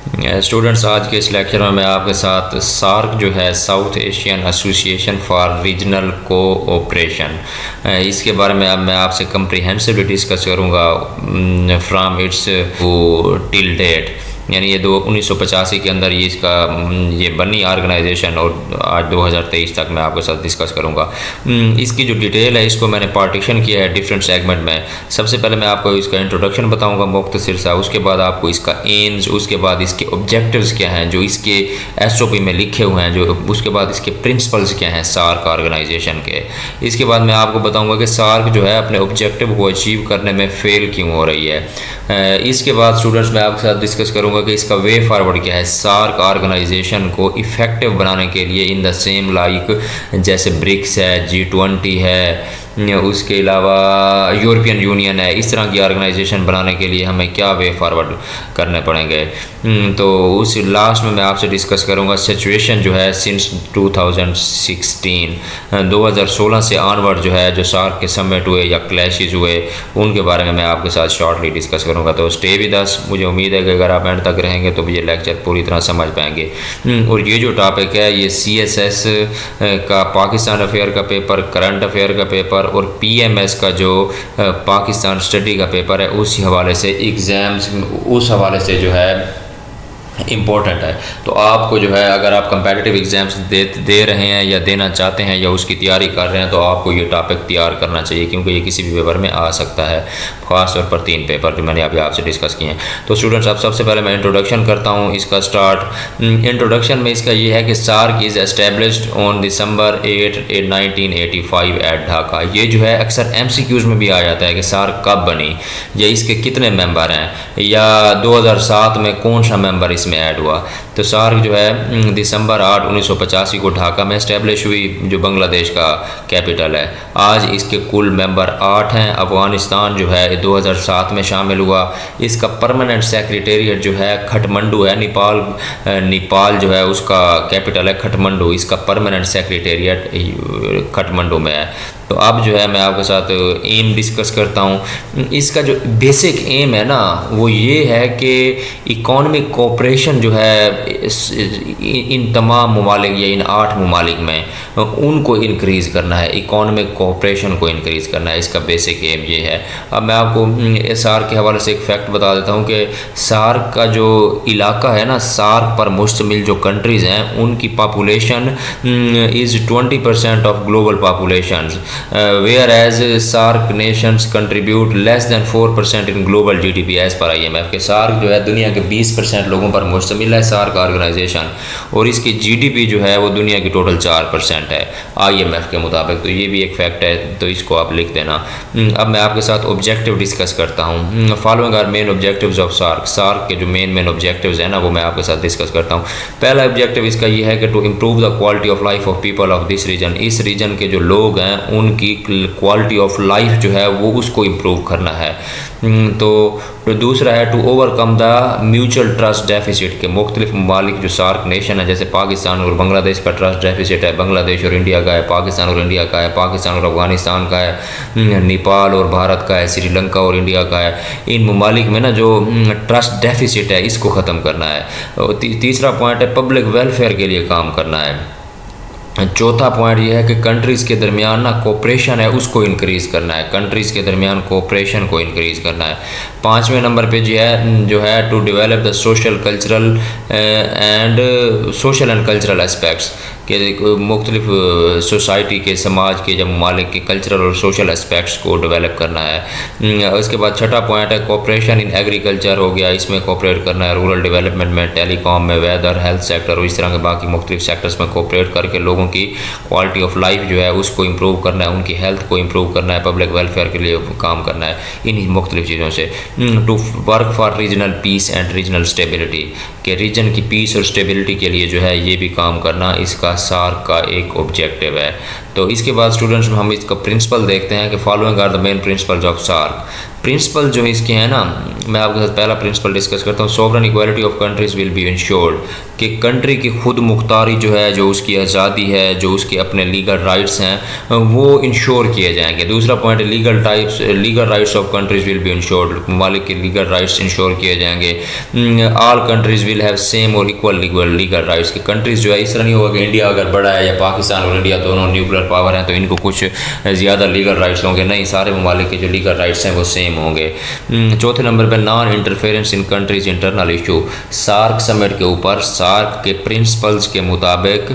Students, आज के इस लेक्चर में मैं आपके साथ सार्क जो है south Asian association for regional cooperation, इसके बारे में अब मैं आपसे कम्प्रिहेंसिवली डिस्कस करूँगा फ्राम इट्स टिल डेट। यानी ये 1985 के अंदर ये बनी ऑर्गेनाइजेशन और आज 2023 तक मैं आपके साथ डिस्कस करूँगा। इसकी जो डिटेल है इसको मैंने पार्टीशन किया है डिफरेंट सेगमेंट में। सबसे पहले मैं आपको इसका इंट्रोडक्शन बताऊँगा मुख्तसर सा, उसके बाद आपको इसका एम्स, उसके बाद इसके ऑब्जेक्टिव्स क्या हैं जो इसके SOP में लिखे हुए हैं, जो उसके बाद इसके प्रिंसिपल्स क्या हैं सार्क ऑर्गेनाइजेशन के। इसके बाद मैं आपको बताऊँगा कि सार्क जो है अपने ऑब्जेक्टिव को अचीव करने में फेल क्यों हो रही है। इसके बाद स्टूडेंट्स मैं आपके साथ डिस्कस करूँगा कि इसका वे फॉरवर्ड क्या है सार्क ऑर्गेनाइजेशन को इफ़ेक्टिव बनाने के लिए इन द सेम लाइक जैसे ब्रिक्स है, G20 है, उसके अलावा यूरोपियन यूनियन है। इस तरह की ऑर्गेनाइजेशन बनाने के लिए हमें क्या वे फॉरवर्ड करने पड़ेंगे। तो उस लास्ट में मैं आपसे डिस्कस करूंगा सिचुएशन जो है सिंस 2016 से ऑनवर्ड जो है जो सार्क के समिट हुए या क्लैशेज हुए उनके बारे में मैं आपके साथ शॉर्टली डिस्कस करूंगा। तो स्टे विद अस। मुझे उम्मीद है कि अगर आप एंड तक रहेंगे तो ये लेक्चर पूरी तरह समझ पाएंगे। और ये जो टॉपिक है ये CSS का पाकिस्तान अफेयर का पेपर, करंट अफेयर का पेपर और PMS का जो पाकिस्तान स्टडी का पेपर है उस हवाले से एग्ज़ाम्स उस हवाले से जो है इम्पोर्टेंट है। तो आपको जो है अगर आप कंपेटिटिव एग्ज़ाम्स दे रहे हैं या देना चाहते हैं या उसकी तैयारी कर रहे हैं तो आपको ये टॉपिक तैयार करना चाहिए, क्योंकि ये किसी भी पेपर में आ सकता है, ख़ास तौर पर 3 पेपर जो मैंने अभी आपसे डिस्कस किए हैं। तो स्टूडेंट्स, अब सबसे पहले मैं इंट्रोडक्शन करता हूँ इसका स्टार्ट। इंट्रोडक्शन में इसका ये है कि SAARC is established on December 8, 1985 at Dhaka. ये जो है अक्सर MCQs में भी आ जाता है कि सार्क कब बनी या इसके कितने मेंबर हैं या 2007 में कौन सा मेंबर इसमें ऐड हुआ। तो सार्क जो है दिसंबर 8, 1985 को ढाका में इस्टेब्लिश हुई, जो बांग्लादेश का कैपिटल है। आज इसके कुल मेंबर 8 हैं। अफ़गानिस्तान जो है 2007 में शामिल हुआ। इसका परमानेंट सेक्रेटेरिएट जो है खटमंडू है, नेपाल जो है उसका कैपिटल है खटमंडू। इसका परमानेंट सेक्रेटेरिएट खटमंडू में है। तो अब जो है मैं आपके साथ एम डिस्कस करता हूँ। इसका जो बेसिक एम है ना वो ये है कि इकोनॉमिक कोऑपरेशन जो है इन तमाम ममालिक या इन 8 ममालिक में उनको इंक्रीज़ करना है, इकोनॉमिक कोऑपरेशन को इंक्रीज़ करना है। इसका बेसिक एम ये है। अब मैं आपको सार्क के हवाले से एक फैक्ट बता देता हूँ कि सार्क का जो इलाका है ना, सार्क पर मुश्तमिल जो कंट्रीज़ हैं उनकी population is 20% of global population, whereas SAARC nations contribute less than 4% in global GDP as per IMF। के SAARC जो है दुनिया के 20% लोगों पर मुश्तमिल है SAARC ऑर्गेनाइजेशन, और इसकी GDP जो है वो दुनिया की टोटल 4% है IMF के मुताबिक। तो ये भी एक फैक्ट है, तो इसको आप लिख देना। अब मैं आपके साथ ऑब्जेक्टिव डिस्कस करता हूँ। Following are main objectives of SAARC के जो मेन ऑब्जेक्टिव्स हैं ना वो मैं आपके साथ डिस्कस करता हूँ। पहला ऑब्जेक्टिव इसका ये है कि to improve the quality of life of people of this region. इस रीजन के जो लोग हैं उनकी क्वालिटी ऑफ लाइफ जो है वो उसको इम्प्रूव करना है। तो दूसरा है to overcome the mutual trust deficit. के मुख्तलिफ ममालिक जो सार्क नेशन है जैसे पाकिस्तान और बांग्लादेश का ट्रस्ट डेफिसिट है, बांग्लादेश और इंडिया का है, पाकिस्तान और इंडिया का है, पाकिस्तान और अफगानिस्तान का है, नेपाल और भारत का है, श्रीलंका और इंडिया का है। इन ममालिक में ना जो ट्रस्ट डेफिसिट है इसको ख़त्म करना है। तीसरा पॉइंट है पब्लिक वेलफेयर के लिए काम करना है। चौथा पॉइंट ये है कि कंट्रीज़ के दरमियान ना कोऑपरेशन है उसको इंक्रीज़ करना है, कंट्रीज़ के दरमियान कोऑपरेशन को इंक्रीज़ करना है। 5वें नंबर पे जो है to develop the social and cultural aspects के मुख्तलिफ सोसाइटी के, समाज के, जब ममालिक के कल्चरल और सोशल एस्पेक्ट्स को डेवलप करना है। उसके बाद छठा पॉइंट है कोऑपरेशन इन एग्रीकल्चर हो गया, इसमें कोऑपरेट करना है, रूरल डेवलपमेंट में, टेलीकॉम में, वेदर, हेल्थ सेक्टर और इस तरह के बाकी मुख्तलिफ सेक्टर्स में कोऑपरेट करके लोगों की क्वालिटी ऑफ लाइफ जो है उसको इम्प्रूव करना है, उनकी हेल्थ को इम्प्रूव करना है, पब्लिक वेलफेयर के लिए काम करना है इन मुख्तलिफ चीज़ों से। To work for regional peace and regional stability, के रीजन की पीस और स्टेबिलिटी के लिए जो है ये भी काम करना इसका सार्क का एक ऑब्जेक्टिव है। तो इसके बाद स्टूडेंट्स हम इसका प्रिंसिपल देखते हैं कि following are the main principles of SAARC. Principle जो इसके हैं ना मैं आपके साथ पहला प्रिंसिपल डिस्कस करता हूँ। Sovereign equality of countries will be insured, कि कंट्री की खुद मुख्तारी जो है, जो उसकी आज़ादी है, जो उसके अपने लीगल राइट्स हैं, वो इंश्योर किए जाएंगे। दूसरा point, legal rights of countries will be insured, ममालिक के लीगल राइट्स इंश्योर किए जाएंगे। All countries will have same और इक्वल लीगल राइट्स, कि कंट्रीज़ जो है इस तरह नहीं होगा कि इंडिया अगर बड़ा है या पाकिस्तान और इंडिया दोनों न्यूक्लियर पावर हैं तो इनको कुछ ज़्यादा लीगल राइट्स होंगे, नहीं, सारे ममालिक के जो लीगल राइट्स हैं वो सेम होंगे। चौथे नंबर पर non interference in countries internal issue, SAARC summit के ऊपर सार्क के प्रिंसिपल्स के मुताबिक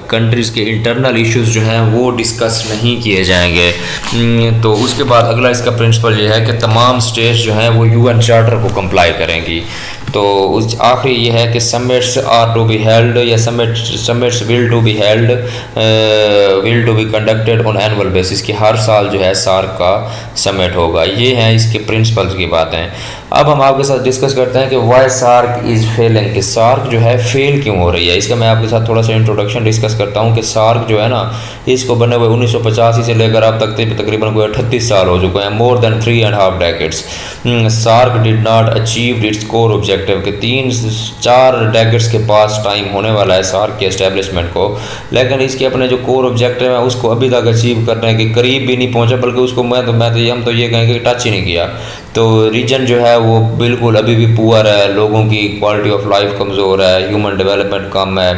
कंट्रीज़ के इंटरनल इश्यूज जो हैं वो डिस्कस नहीं किए जाएंगे। तो उसके बाद अगला इसका प्रिंसिपल ये है कि तमाम स्टेट्स जो हैं वो UN चार्टर को कंप्लाई करेंगी। तो उस आखिरी ये है कि summits are to be held, या summits will to be conducted on annual basis, कि हर साल जो है सार्क का समिट होगा। ये हैं इसके प्रिंसिपल्स की बातें। अब हम आपके साथ डिस्कस करते हैं कि वाई सार्क इज़ फेलिंग, कि सार्क जो है फेल क्यों हो रही है। इसका मैं आपके साथ थोड़ा सा इंट्रोडक्शन डिस्कस करता हूँ कि सार्क जो है ना, इसको बने हुए 1985 से लेकर अब तक तकरीबन कोई 38 साल हो चुके हैं, more than 3.5 decades. SAARC did not achieve its core objective, के 3-4 डेकेड्स के पास टाइम होने वाला है सार्क के एस्टेब्लिशमेंट को, लेकिन इसके अपने जो कोर ऑब्जेक्टिव है उसको अभी तक अचीव करने के करीब भी नहीं पहुँचा, बल्कि उसको हम तो ये कहेंगे कि टच ही नहीं किया। तो रीजन जो है वो बिल्कुल अभी भी पुअर है, लोगों की क्वालिटी ऑफ लाइफ कमज़ोर है, ह्यूमन डेवलपमेंट कम है,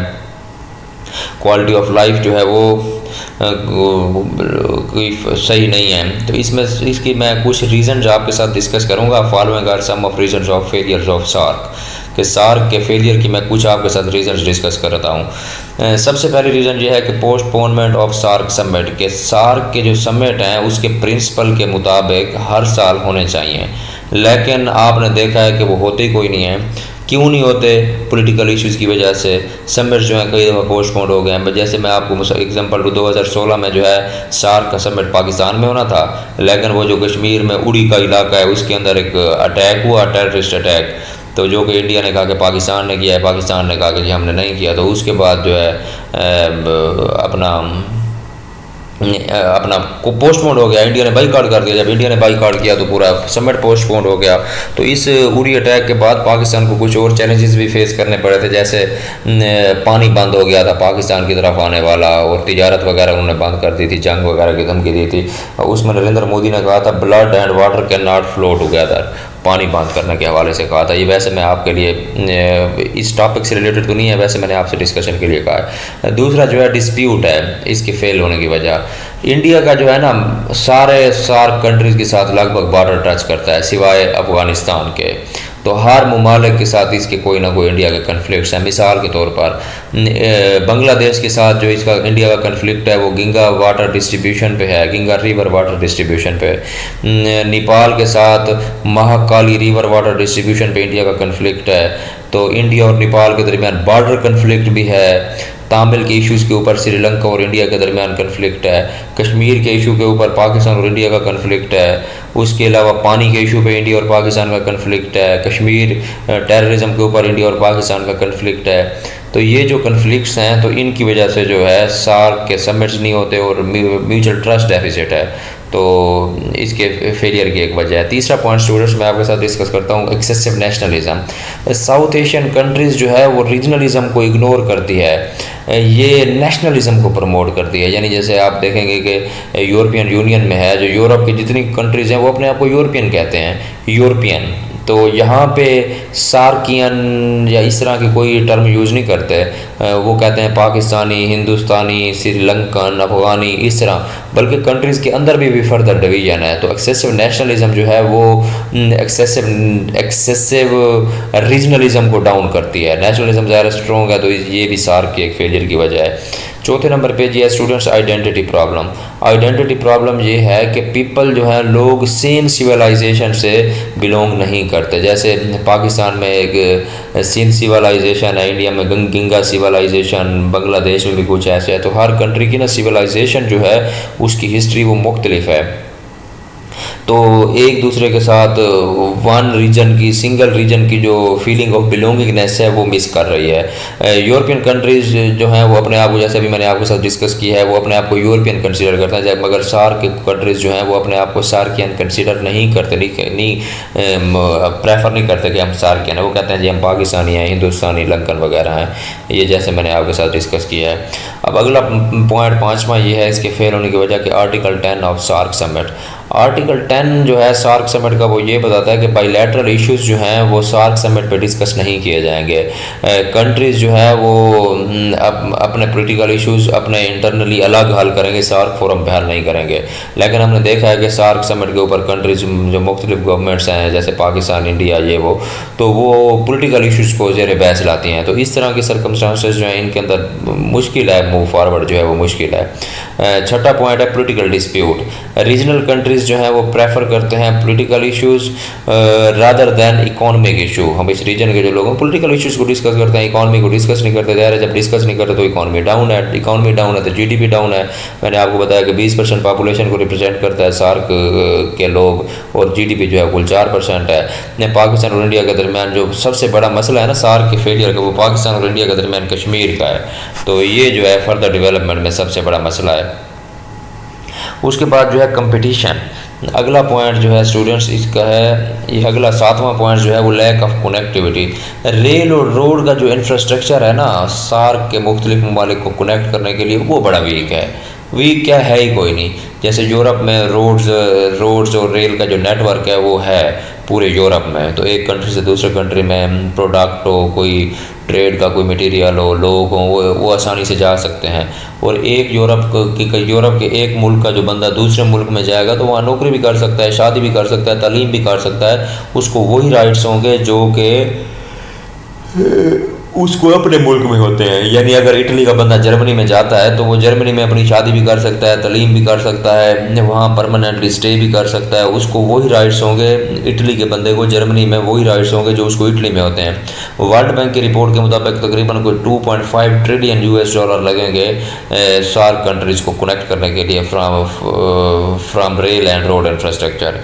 क्वालिटी ऑफ लाइफ जो है वो कोई सही नहीं है। तो इसकी मैं कुछ रीज़न आपके साथ डिस्कस करूँगा। Following are some of reasons of failures of SAARC, कि सार्क के फेलियर की मैं कुछ आपके साथ रीजन्स डिस्कस करता हूँ। सबसे पहले रीज़न ये है कि पोस्टपोनमेंट ऑफ सार्क समिट, के सार्क के जो समिट हैं उसके प्रिंसिपल के मुताबिक हर साल होने चाहिए, लेकिन आपने देखा है कि वो होते ही कोई नहीं है। क्यों नहीं होते? पॉलिटिकल इश्यूज़ की वजह से समिट जो है कई दफ़ा पोस्टपोन हो गए हैं। जैसे मैं आपको एग्जांपल दूँ, 2016 में जो है सार्क का समिट पाकिस्तान में होना था, लेकिन वो जो कश्मीर में उड़ी का इलाका है उसके अंदर एक अटैक हुआ, टेररिस्ट अटैक, तो जो कि इंडिया ने कहा कि पाकिस्तान ने किया है, पाकिस्तान ने कहा कि जी हमने नहीं किया। तो उसके बाद जो है अपना को पोस्टपोन हो गया, इंडिया ने बाईकाट कर दिया। जब इंडिया ने बाईकाट किया तो पूरा समिट पोस्टपोन हो गया। तो इस उरी अटैक के बाद पाकिस्तान को कुछ और चैलेंजेस भी फेस करने पड़े थे, जैसे पानी बंद हो गया था पाकिस्तान की तरफ आने वाला, और तिजारत वगैरह उन्होंने बंद कर दी थी, जंग वगैरह की धमकी दी थी। उसमें नरेंद्र मोदी ने कहा था blood and water can not flow together, पानी बंद करने के हवाले से कहा था। ये वैसे मैं आपके लिए इस टॉपिक से रिलेटेड तो नहीं है, वैसे मैंने आपसे डिस्कशन के लिए कहा है। दूसरा जो है डिस्प्यूट है इसके फेल होने की वजह। इंडिया का जो है ना सारे सार्क कंट्रीज़ के साथ लगभग बॉर्डर टच करता है सिवाय अफ़गानिस्तान के। तो हर ममालिक के साथ इसके कोई ना कोई इंडिया के कन्फ्लिक्ट्स हैं। मिसाल के तौर पर बांग्लादेश के साथ जो इसका इंडिया का कन्फ्लिक्ट है वो गिंगा वाटर डिस्ट्रीब्यूशन पे है, गिंगा रिवर वाटर डिस्ट्रीब्यूशन पे। नेपाल के साथ महाकाली रिवर वाटर डिस्ट्रीब्यूशन पे इंडिया का कन्फ्लिक्ट है। तो इंडिया और नेपाल के दरमियान बॉर्डर कन्फ्लिक्ट भी है। तामिल के इश्यूज़ के ऊपर श्रीलंका और इंडिया के दरमियान कन्फ्लिक्ट है। कश्मीर के इशू के ऊपर पाकिस्तान और इंडिया का कन्फ्लिक्ट है। उसके अलावा पानी के इशू पे इंडिया और पाकिस्तान का कन्फ्लिक्ट है। कश्मीर टेररिज्म के ऊपर इंडिया और पाकिस्तान का कन्फ्लिक्ट है। तो ये जो कन्फ्लिक्ट्स हैं तो इनकी वजह से जो है सार्क के समिट्स नहीं होते और म्यूचुअल ट्रस्ट डेफिसिट है। तो इसके फेलियर की एक वजह है। तीसरा पॉइंट स्टूडेंट्स मैं आपके साथ डिस्कस करता हूँ, excessive nationalism. South Asian countries जो है वो रीजनलिज्म को इग्नोर करती है, ये नेशनलिज्म को प्रमोट करती है। यानी जैसे आप देखेंगे कि यूरोपियन यूनियन में है, जो यूरोप की जितनी कंट्रीज़ हैं वो अपने आप को यूरोपियन कहते हैं, यूरोपियन। तो यहाँ पे सार्कियन या इस तरह की कोई टर्म यूज़ नहीं करते, वो कहते हैं पाकिस्तानी, हिंदुस्तानी, श्रीलंकन, अफगानी, इस तरह, बल्कि कंट्रीज़ के अंदर भी फर्दर डिवीजन है। तो एक्सेसिव नेशनलिज्म जो है वो एक्सेसिव रीजनलिज्म को डाउन करती है। नेशनलिज्म ज़्यादा स्ट्रॉन्ग है तो ये भी सार्क के एक फेलियर की वजह है। चौथे नंबर पे जी है students identity problem. Identity problem ये है कि पीपल जो है लोग सेम सिविलाइजेशन से बिलोंग नहीं करते। जैसे पाकिस्तान में एक सिंध सिविलाइजेशन है, इंडिया में गिंगा सिविलाइजेशन, बांग्लादेश में भी कुछ ऐसे है। तो हर कंट्री की ना सिविलाइजेशन जो है उसकी हिस्ट्री वो मुख्तलिफ है। तो एक दूसरे के साथ वन रीजन की, सिंगल रीजन की जो फीलिंग ऑफ बिलोंगिंगनेस है वो मिस कर रही है। यूरोपियन कंट्रीज़ जो हैं वो अपने आप को, जैसे अभी मैंने आपके साथ डिस्कस किया है, वो अपने आप को यूरोपियन कंसीडर करते हैं, जब मगर सार्क कंट्रीज़ जो हैं वो अपने आप को सार्कियन कंसीडर नहीं करते, नहीं प्रेफर नहीं करते कि हम सार्कियन है। वो कहते हैं जी हम पाकिस्तानी हैं, हिंदुस्तानी, लंकन वगैरह हैं, ये जैसे मैंने आपके साथ डिस्कस किया है। अब अगला पॉइंट 5वां ये है इसके फेल होने की वजह कि आर्टिकल 10 ऑफ सार्क समिट। आर्टिकल 10 जो है सार्क समिट का, वो ये बताता है कि बायलैटरल इश्यूज़ जो हैं वो सार्क समिट पे डिस्कस नहीं किए जाएंगे। कंट्रीज़ जो है वो अपने पॉलिटिकल इश्यूज़ अपने इंटरनली अलग हल करेंगे, सार्क फोरम पे हल नहीं करेंगे। लेकिन हमने देखा है कि सार्क समिट के ऊपर कंट्रीज़ जो मुख्तलिफ गवर्नमेंट्स हैं जैसे पाकिस्तान, इंडिया, ये वो, तो वो पॉलिटिकल इश्यूज़ को ज़ेर बहस लाती हैं। तो इस तरह की सर्कमस्टांसेस जो हैं इनके अंदर मुश्किल है, मूव फॉरवर्ड जो है वो मुश्किल है। छठा पॉइंट है पॉलिटिकल डिस्प्यूट। रीजनल कंट्रीज़ जो हैं वो प्रेफर करते हैं political issues rather than economic issue. हम इस रीजन के जो लोग हैं पॉलिटिकल इश्यूज़ को डिस्कस करते हैं, इकोनॉमी को डिस्कस नहीं करते। ज़ाहिर है जब डिस्कस नहीं करते तो इकोनॉमी डाउन है, इकोनॉमी डाउन है तो जीडीपी डाउन है। मैंने आपको बताया कि 20% पॉपुलेशन को रिप्रेजेंट करता है सार्क के लोग, और जीडीपी जो है कुल 4% है। पाकिस्तान और इंडिया के दरमियान जो सबसे बड़ा मसला है ना सार्क के फेलियर का, वो पाकिस्तान और इंडिया के दरमियान कश्मीर का है। तो ये जो है फर्दर डेवलपमेंट में सबसे बड़ा मसला है। उसके बाद जो है कंपटीशन, अगला पॉइंट जो है स्टूडेंट्स इसका है, ये अगला 7वां पॉइंट जो है वो लैक ऑफ कनेक्टिविटी। रेल और रोड का जो इंफ्रास्ट्रक्चर है ना सार्क के मुख्तलिफ ममालिक को कनेक्ट करने के लिए, वो बड़ा वीक है। वीक क्या है ही कोई नहीं। जैसे यूरोप में रोड्स और रेल का जो नेटवर्क है वो है पूरे यूरोप में, तो एक कंट्री से दूसरे कंट्री में प्रोडक्ट हो, कोई ट्रेड का कोई मटेरियल हो, लोग हों, वो आसानी से जा सकते हैं। और एक यूरोप के एक मुल्क का जो बंदा दूसरे मुल्क में जाएगा तो वहाँ नौकरी भी कर सकता है, शादी भी कर सकता है, तालीम भी कर सकता है। उसको वही राइट्स होंगे जो कि उसको अपने मुल्क में होते हैं। यानी अगर इटली का बंदा जर्मनी में जाता है तो वो जर्मनी में अपनी शादी भी कर सकता है, तालीम भी कर सकता है, वहाँ परमानेंटली स्टे भी कर सकता है। उसको वही राइट्स होंगे, इटली के बंदे को जर्मनी में वही राइट्स होंगे जो उसको इटली में होते हैं। वर्ल्ड बैंक की रिपोर्ट के मुताबिक तकरीबन कोई 2.5 ट्रिलियन US डॉलर लगेंगे सार्क कंट्रीज़ को कनेक्ट करने के लिए from rail and road infrastructure.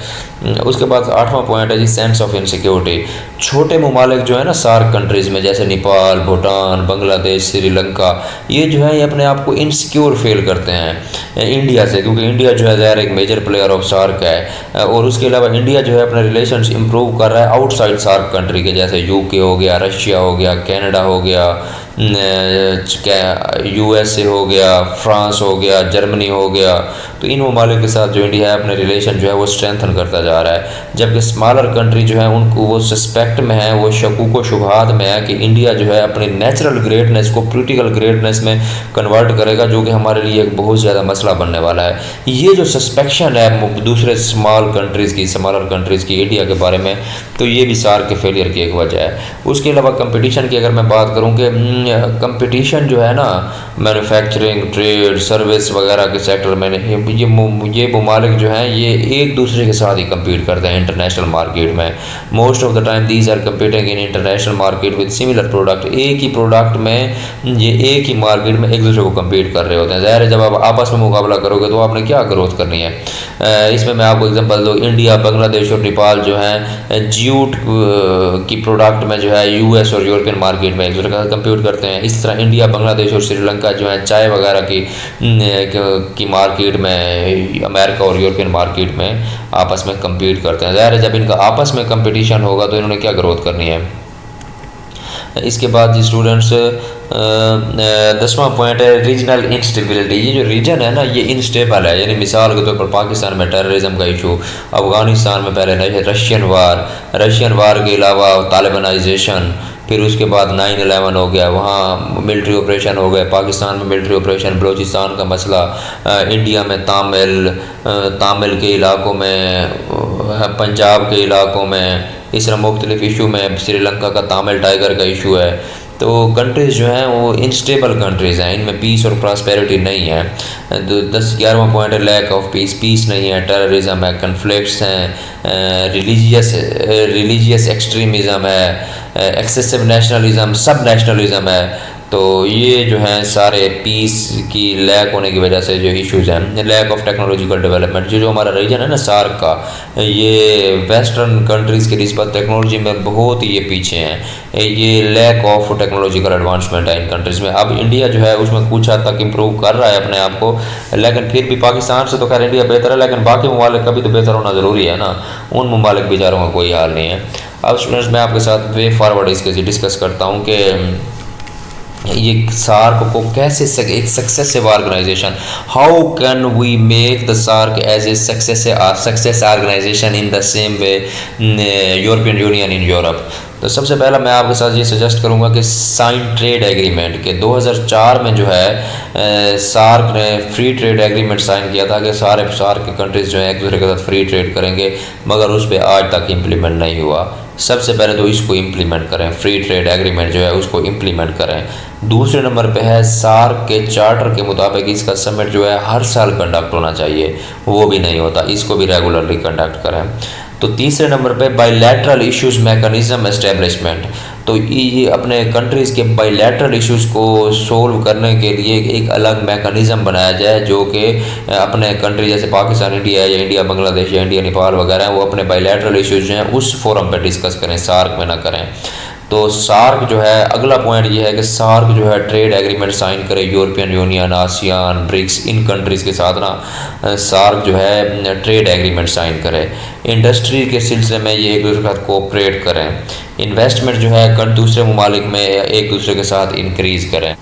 उसके बाद 8वां पॉइंट है जी सेंस ऑफ इनसिक्योरिटी। छोटे ममालिक जो है ना सार्क कंट्रीज़ में, जैसे नेपाल, भूटान, बांग्लादेश, श्रीलंका, ये जो है ये अपने आप को इनसिक्योर फील करते हैं इंडिया से, क्योंकि इंडिया जो है ज़ाहिर एक मेजर प्लेयर ऑफ सार्क है। और उसके अलावा इंडिया जो है अपने रिलेशंस इंप्रूव कर रहा है आउटसाइड सार्क कंट्री के, जैसे UK हो गया, रशिया हो गया, कनाडा हो गया, USA हो गया, फ्रांस हो गया, जर्मनी हो गया। तो इन ममालिक के साथ जो इंडिया है अपने रिलेशन जो है वो स्ट्रेंथन करता जा रहा है। जबकि स्मॉलर कंट्री जो है उनको वो सस्पेक्ट में है, वो शकूक व शुबहात में है कि इंडिया जो है अपनी नेचुरल ग्रेटनेस को पॉलिटिकल ग्रेटनेस में कन्वर्ट करेगा, जो कि हमारे लिए एक बहुत ज़्यादा मसला बनने वाला है। ये जो सस्पेक्शन है दूसरे स्मॉलर कंट्रीज़ की इंडिया के बारे में, तो ये भी सार्क के फेलियर की एक वजह है। उसके अलावा कंपटीशन की अगर मैं बात करूँ कि कंपटीशन जो है ना मैन्युफैक्चरिंग, ट्रेड, सर्विस वगैरह के सेक्टर में, ये ममालिक जो हैं ये एक दूसरे के साथ ही कम्पीट करते हैं इंटरनेशनल मार्केट में। Most of the time these are competing in international market with similar product. एक ही प्रोडक्ट में ये एक ही मार्केट में एक दूसरे को कम्पीट कर रहे होते हैं। ज़ाहिर है जब आप आपस में मुकाबला करोगे तो आपने क्या ग्रोथ करनी है। इसमें मैं आपको एग्जांपल दूँ, इंडिया, बांग्लादेश और नेपाल जो हैं जूट की प्रोडक्ट में जो है US और यूरोपियन मार्केट में एक दूसरे का कम्पीट करते हैं। इस तरह इंडिया, बांग्लादेश और श्रीलंका जो है चाय वगैरह की मार्केट में अमेरिका और यूरोपियन मार्केट में आपस में कम्पीट करते हैं। ज़ाहिर है जब इनका आपस में कंपटीशन होगा तो इन्होंने क्या ग्रोथ करनी है। इसके बाद जी स्टूडेंट्स 10वां पॉइंट है रीजनल इंस्टेबिलिटी। ये जो रीजन है ना ये इनस्टेबल है। यानी मिसाल के तौर पर पाकिस्तान में टेररिज्म का इशू, अफ़गानिस्तान में पहले रशियन वार के अलावा तालिबानाइजेशन, फिर उसके बाद 9/11 हो गया, वहाँ मिलिट्री ऑपरेशन हो गए, पाकिस्तान में मिलिट्री ऑपरेशन, बलूचिस्तान का मसला, इंडिया में तामिल के इलाकों में, पंजाब के इलाकों में, इस तरह मुख्तलिफ इशू में, श्रीलंका का तामिल टाइगर का इशू है। तो कंट्रीज़ जो हैं वो इनस्टेबल कंट्रीज़ हैं, इनमें पीस और प्रॉस्पेरिटी नहीं है। 11वां पॉइंट है लैक ऑफ पीस नहीं है, टेररिज्म है, कन्फ्लिक्ट्स हैं, रिलीजियस एक्सट्रीमिज़म है, एक्सेसिव नेशनलिज्म, सब नेशनलिज्म है, तो ये जो है सारे पीस की लैक होने की वजह से जो इश्यूज़ हैं, लैक ऑफ टेक्नोलॉजिकल डेवलपमेंट, जो हमारा रीजन है ना सार्क का, ये वेस्टर्न कंट्रीज़ की निस्बत टेक्नोलॉजी में बहुत ही ये पीछे हैं। ये लैक ऑफ टेक्नोलॉजिकल एडवांसमेंट है इन कंट्रीज़ में। अब इंडिया जो है उसमें कुछ हद तक इम्प्रूव कर रहा है अपने आप को, लेकिन फिर भी पाकिस्तान से तो खैर इंडिया बेहतर है, लेकिन बाकी ममालिक का भी तो बेहतर होना ज़रूरी है ना। उन ममालिक बेचारों का कोई हाल नहीं है। अब स्टूडेंट्स मैं आपके साथ वे फॉरवर्ड इसके डिस्कस करता हूँ कि ये सार्क को कैसे एक successive organisation, how can we make the SAARC as a success organisation in the same way European Union in Europe. तो सबसे पहला मैं आपके साथ ये सजेस्ट करूँगा कि साइन ट्रेड एग्रीमेंट के 2004 में जो है सार्क ने फ्री ट्रेड एग्रीमेंट साइन किया था कि सारे सार्क के कंट्रीज़ जो है एक दूसरे के साथ फ्री ट्रेड करेंगे, मगर उस पर आज तक इम्प्लीमेंट नहीं हुआ। सबसे पहले तो इसको इम्प्लीमेंट करें, फ्री ट्रेड एग्रीमेंट जो है उसको इम्प्लीमेंट करें। दूसरे नंबर पे है सार्क के चार्टर के मुताबिक इसका समिट जो है हर साल कंडक्ट होना चाहिए, वो भी नहीं होता, इसको भी रेगुलरली कंडक्ट करें। तो तीसरे नंबर पे बायलैटरल इश्यूज मैकेनिज्म एस्टेब्लिशमेंट, तो ये अपने कंट्रीज़ के बायलैटरल इश्यूज़ को सोल्व करने के लिए एक अलग मैकेनिज़्म बनाया जाए, जो कि अपने कंट्री जैसे पाकिस्तान इंडिया या इंडिया बांग्लादेश या इंडिया नेपाल वगैरह वो अपने बायलैटरल इश्यूज़ जो हैं उस फोरम पर डिस्कस करें, सार्क में ना करें। तो सार्क जो है अगला पॉइंट ये है कि सार्क जो है ट्रेड एग्रीमेंट साइन करे यूरोपियन यूनियन, आसियान, ब्रिक्स, इन कंट्रीज़ के साथ ना सार्क जो है ट्रेड एग्रीमेंट साइन करे। इंडस्ट्री के सिलसिले में ये एक दूसरे के साथ कोऑपरेट करें। इन्वेस्टमेंट जो है दूसरे ममालिक में एक दूसरे के साथ इंक्रीज़ करें।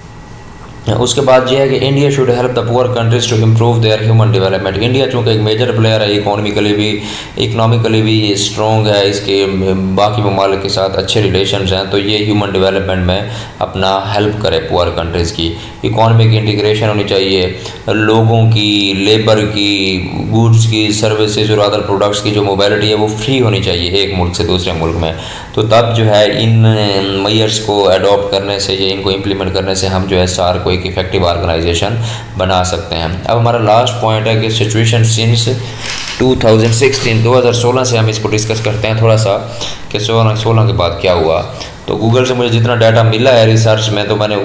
उसके बाद ये है कि India should help the poor countries to improve their human development. India चूँकि एक मेजर प्लेयर है, इकोनॉमिकली भी स्ट्रॉन्ग है, इसके बाकी ममालिक के साथ अच्छे रिलेशंस हैं, तो ये ह्यूमन डेवलपमेंट में अपना हेल्प करे पुअर कंट्रीज़ की। इकोनॉमिक इंटीग्रेशन होनी चाहिए, लोगों की, लेबर की, गुड्स की, सर्विसेज और अदर प्रोडक्ट्स की जो मोबिलिटी है वो फ्री होनी चाहिए एक मुल्क से दूसरे मुल्क में। तो तब जो है इन मेयर्स को अडॉप्ट करने से या इनको इम्प्लीमेंट करने से हम जो है सार्क को एक इफेक्टिव ऑर्गेनाइजेशन बना सकते हैं। अब हमारा लास्ट पॉइंट है कि सिचुएशन सिंस 2016 से हम इसको डिस्कस करते हैं थोड़ा सा कि 16 के बाद क्या हुआ। तो गूगल से मुझे जितना डाटा मिला है रिसर्च में, तो मैंने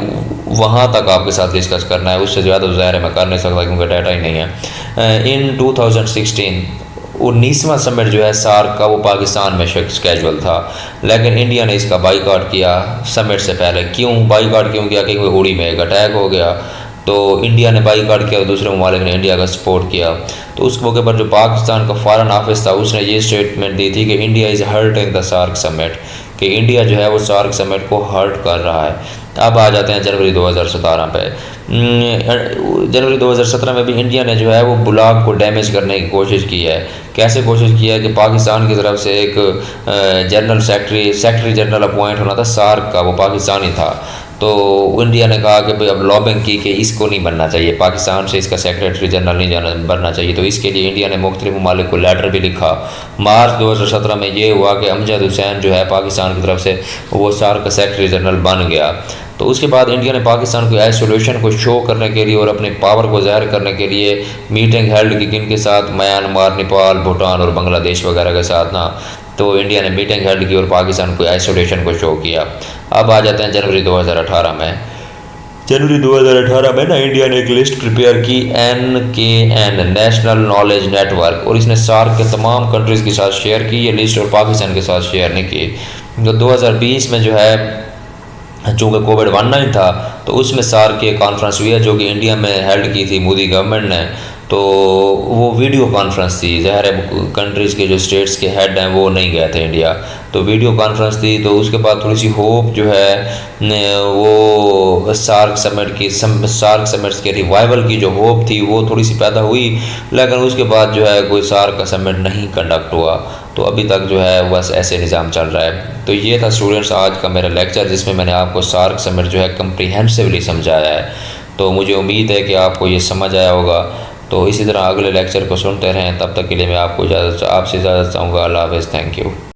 वहाँ तक आपके साथ डिस्कस करना है, उससे ज़्यादा तो ज़ाहिर है मैं कर नहीं सकता क्योंकि डाटा ही नहीं है। इन 2016 19वां समिट जो है सार्क का वो पाकिस्तान में स्केजुअल था, लेकिन इंडिया ने इसका बाइकआउट किया समिट से पहले। क्यों बाइकआउट किया? क्योंकि उड़ी में एक अटैक हो गया, तो इंडिया ने बाइकआउट किया और दूसरे ममालिक ने इंडिया का सपोर्ट किया। तो उस मौके पर जो पाकिस्तान का फॉरेन ऑफिस था उसने ये स्टेटमेंट दी थी कि India is hurting the SAARC summit, कि इंडिया जो है वो सार्क समिट को हर्ट कर रहा है। अब आ जाते हैं जनवरी 2017 पे। जनवरी 2017 में भी इंडिया ने जो है वो ब्लॉग को डैमेज करने की कोशिश की है। कैसे कोशिश की है कि पाकिस्तान की तरफ से एक जनरल सेक्रेटरी जनरल अपॉइंट होना था सार्क का, वो पाकिस्तानी था। तो इंडिया ने कहा कि भाई अब लॉबिंग की कि इसको नहीं बनना चाहिए, पाकिस्तान से इसका सेक्रेटरी जनरल नहीं बनना चाहिए। तो इसके लिए इंडिया ने मुख्तलिफ ममालिक को लेटर भी लिखा। मार्च 2017 में ये हुआ कि अमजद हुसैन जो है पाकिस्तान की तरफ से वो सार्क का सेक्रेटरी जनरल बन गया। तो उसके बाद इंडिया ने पाकिस्तान को आइसोलेशन को शो करने के लिए और अपने पावर को ज़ाहिर करने के लिए मीटिंग हेल्ड की, किन के साथ? म्यांमार, नेपाल, भूटान और बांग्लादेश वगैरह के साथ ना। तो इंडिया ने मीटिंग हेल्ड की और पाकिस्तान को आइसोलेशन को शो किया। अब आ जाते हैं जनवरी 2018 में। जनवरी 2018 में ना इंडिया ने एक लिस्ट प्रिपेयर की, NKN नेशनल नॉलेज नेटवर्क, और इसने सार्क के तमाम कंट्रीज़ के साथ शेयर की ये लिस्ट, और पाकिस्तान के साथ शेयर नहीं की। तो 2020 में जो है चूँकि कोविड-19 था तो उसमें सार्क की कॉन्फ्रेंस हुई है जो कि इंडिया में हेल्ड की थी मोदी गवर्नमेंट ने। तो वो वीडियो कॉन्फ्रेंस थी, ज़ाहिर है कंट्रीज़ के जो स्टेट्स के हेड हैं वो नहीं गए थे इंडिया, तो वीडियो कॉन्फ्रेंस थी। तो उसके बाद थोड़ी सी होप जो है वो सार्क समिट्स के रिवाइवल की जो होप थी वो थोड़ी सी पैदा हुई, लेकिन उसके बाद जो है कोई सार्क का समिट नहीं कंडक्ट हुआ। तो अभी तक जो है बस ऐसे निज़ाम चल रहा है। तो ये था स्टूडेंट्स आज का मेरा लेक्चर, जिसमें मैंने आपको सार्क समिट जो है कम्प्रीहेंसिवली समझाया है। तो मुझे उम्मीद है कि आपको ये समझ आया होगा। तो इसी तरह अगले लेक्चर को सुनते रहें। तब तक के लिए मैं आपसे इजाज़त चाहूँगा। अल्लाह हाफ़िज़। Thank you.